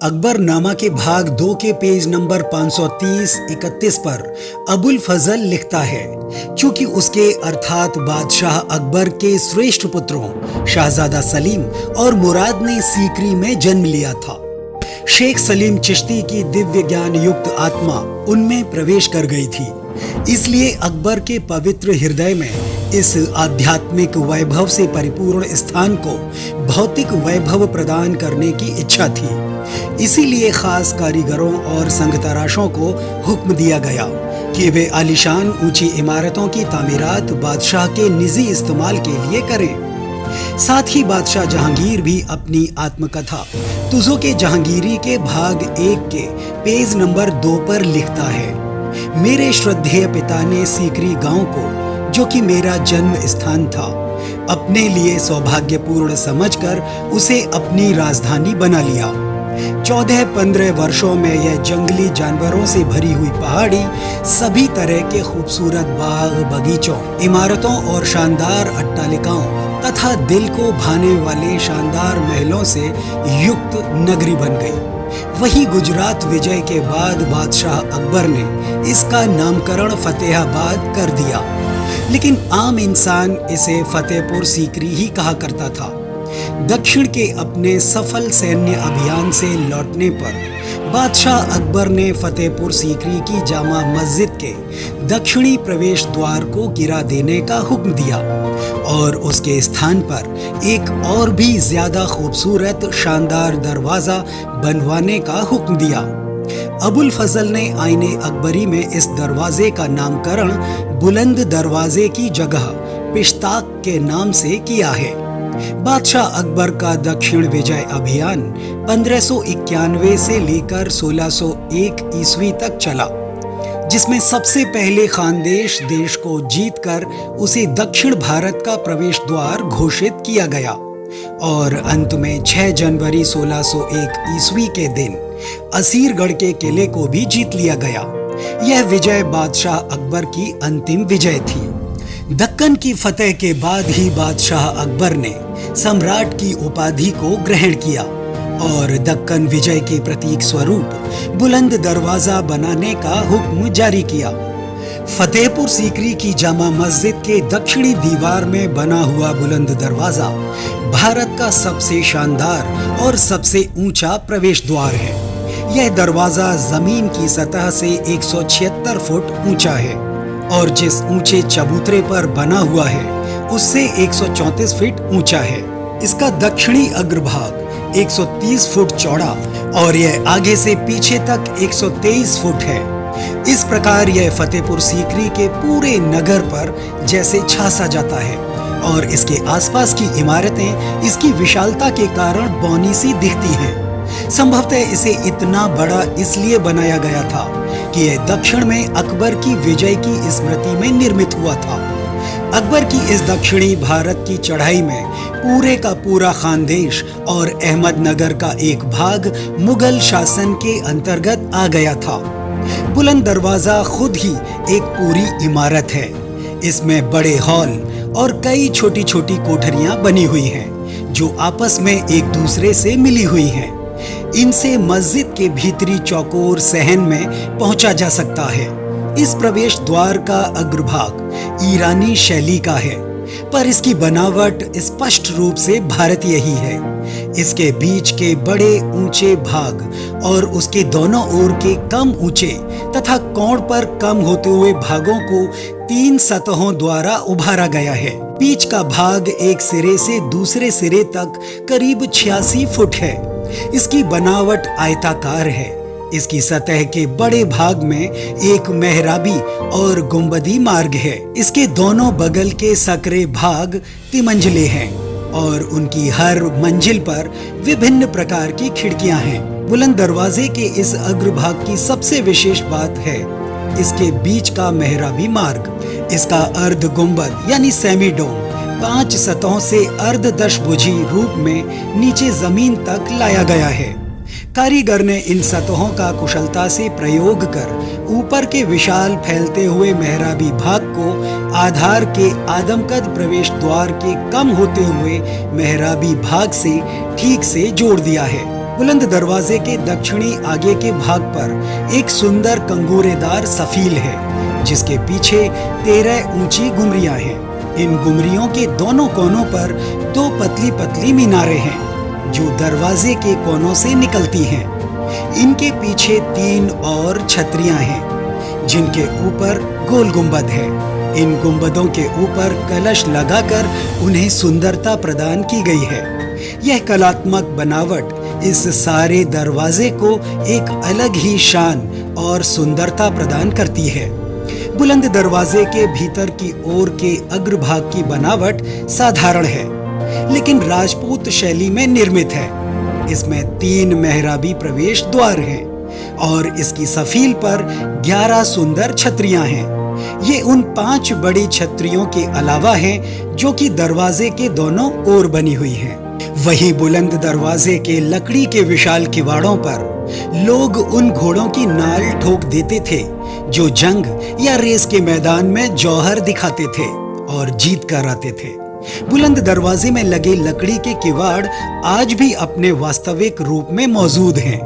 अकबरनामा के भाग 2 के पेज नंबर 530-31 पर अबुल फजल लिखता है, क्योंकि उसके अर्थात बादशाह अकबर के श्रेष्ठ पुत्रों शहजादा सलीम और मुराद ने सीकरी में जन्म लिया था। शेख सलीम चिश्ती की दिव्य ज्ञान युक्त आत्मा उनमें प्रवेश कर गई थी, इसलिए अकबर के पवित्र हृदय में इस आध्यात्मिक वैभव से परिपूर्ण स्थान को भौतिक वैभव प्रदान करने की इच्छा थी। इसीलिए खास कारीगरों और संगतराशों को हुक्म दिया गया कि वे आलीशान ऊंची इमारतों की तामीरात बादशाह के निजी इस्तेमाल के लिए करें। साथ ही बादशाह जहांगीर भी अपनी आत्मकथा तुजो के जहांगीरी के भाग 1 के पेज नंबर 2 पर लिखता है, मेरे श्रद्धेय पिता ने सीकरी गांव को, जो कि मेरा जन्म स्थान था, अपने लिए सौभाग्यपूर्ण समझकर उसे अपनी राजधानी बना लिया। 14-15 वर्षों में यह जंगली जानवरों से भरी हुई पहाड़ी सभी तरह के खूबसूरत बाग बगीचों, इमारतों और शानदार अट्टालिकाओं तथा दिल को भाने वाले शानदार महलों से युक्त नगरी बन गई। वही गुजरात विजय के बाद बादशाह अकबर ने इसका नामकरण फतेहाबाद कर दिया, लेकिन आम इंसान इसे फतेहपुर सीकरी ही कहा करता था। दक्षिण के अपने सफल सैन्य अभियान से लौटने पर बादशाह अकबर ने फतेहपुर सीकरी की जामा मस्जिद के दक्षिणी प्रवेश द्वार को गिरा देने का हुक्म दिया और उसके स्थान पर एक और भी ज्यादा खूबसूरत शानदार दरवाजा बनवाने का हुक्म दिया। अबुल फजल ने आईने अकबरी में इस दरवाजे का नामकरण बुलंद दरवाजे की जगह पिश्ताक के नाम से किया है। बादशाह अकबर का दक्षिण विजय अभियान 1591 से लेकर 1601 ईस्वी तक चला, जिसमें सबसे पहले खानदेश देश को जीतकर उसे दक्षिण भारत का प्रवेश द्वार घोषित किया गया और अंत में 6 जनवरी 1601 ईस्वी के दिन असीरगढ़ के किले को भी जीत लिया गया। यह विजय बादशाह अकबर की अंतिम विजय थी। दक्कन की फतह के बाद ही बादशाह अकबर ने सम्राट की उपाधि को ग्रहण किया और दक्कन विजय के प्रतीक स्वरूप बुलंद दरवाजा बनाने का हुक्म जारी किया। फतेहपुर सीकरी की जामा मस्जिद के दक्षिणी दीवार में बना हुआ बुलंद दरवाजा भारत का सबसे शानदार और सबसे ऊंचा प्रवेश द्वार है। यह दरवाजा जमीन की सतह से 176 फुट ऊंचा है और जिस ऊंचे चबूतरे पर बना हुआ है उससे 134 फीट ऊंचा है। इसका दक्षिणी अग्रभाग 130 फुट चौड़ा और यह आगे से पीछे तक 123 फुट है। इस प्रकार यह फतेहपुर सीकरी के पूरे नगर पर जैसे छा सा जाता है और इसके आसपास की इमारतें इसकी विशालता के कारण बौनी सी दिखती हैं। संभवतः इसे इतना बड़ा इसलिए बनाया गया था कि यह दक्षिण में अकबर की विजय की स्मृति में निर्मित हुआ था। अकबर की इस दक्षिणी भारत की चढ़ाई में पूरे का पूरा खानदेश और अहमदनगर का एक भाग मुगल शासन के अंतर्गत आ गया था। बुलंद दरवाजा खुद ही एक पूरी इमारत है। इसमें बड़े हॉल और कई छोटी छोटी कोठरियां बनी हुई हैं, जो आपस में एक दूसरे से मिली हुई हैं। इनसे मस्जिद के भीतरी चौकोर सहन में पहुंचा जा सकता है। इस प्रवेश द्वार का अग्रभाग ईरानी शैली का है, पर इसकी बनावट स्पष्ट रूप से भारतीय ही है। इसके बीच के बड़े ऊंचे भाग और उसके दोनों ओर के कम ऊंचे तथा कोण पर कम होते हुए भागों को 3 सतहों द्वारा उभारा गया है। बीच का भाग एक सिरे से दूसरे सिरे तक करीब 86 फुट है। इसकी बनावट आयताकार है। इसकी सतह के बड़े भाग में एक मेहराबी और गुंबदी मार्ग है। इसके दोनों बगल के सकरे भाग तिमंजिले हैं और उनकी हर मंजिल पर विभिन्न प्रकार की खिड़कियां हैं। बुलंद दरवाजे के इस अग्रभाग की सबसे विशेष बात है इसके बीच का मेहराबी मार्ग। इसका अर्ध गुंबद यानी सेमी डोम 5 सतहों से अर्ध दशभुजी रूप में नीचे जमीन तक लाया गया है। कारीगर ने इन सतहों का कुशलता से प्रयोग कर ऊपर के विशाल फैलते हुए मेहराबी भाग को आधार के आदमकद प्रवेश द्वार के कम होते हुए मेहराबी भाग से ठीक से जोड़ दिया है। बुलंद दरवाजे के दक्षिणी आगे के भाग पर एक सुंदर कंगूरेदार सफील है, जिसके पीछे 13 ऊंची गुमरियां हैं। इन गुमरियों के दोनों कोनों पर 2 पतली पतली मीनारें हैं, जो दरवाजे के कोनों से निकलती हैं। इनके पीछे 3 और छतरियां हैं, जिनके ऊपर गोल गुंबद है। इन गुंबदों के ऊपर कलश लगाकर उन्हें सुंदरता प्रदान की गई है। यह कलात्मक बनावट इस सारे दरवाजे को एक अलग ही शान और सुंदरता प्रदान करती है। बुलंद दरवाजे के भीतर की ओर के अग्रभाग की बनावट साधारण है, लेकिन राजपूत शैली में निर्मित है। इसमें 3 मेहराबी प्रवेश द्वार हैं और इसकी सफील पर 11 सुंदर छतरियां हैं। ये उन 5 बड़ी छतरियों के अलावा हैं जो कि दरवाजे के दोनों ओर बनी हुई हैं। वही बुलंद दरवाजे के लकड़ी के विशाल किवाड़ों पर लोग उन घोड़ों की नाल ठोक देते थे जो जंग या रेस के मैदान में जौहर दिखाते थे और जीत कर आते थे। बुलंद दरवाजे में लगे लकड़ी के किवाड़ आज भी अपने वास्तविक रूप में मौजूद हैं,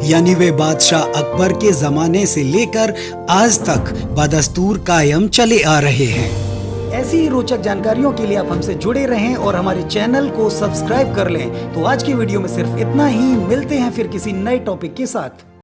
यानी वे बादशाह अकबर के जमाने से लेकर आज तक बदस्तूर कायम चले आ रहे हैं। ऐसी ही रोचक जानकारियों के लिए आप हमसे जुड़े रहें और हमारे चैनल को सब्सक्राइब कर लें। तो आज की वीडियो में सिर्फ इतना ही। मिलते हैं फिर किसी नए टॉपिक के साथ।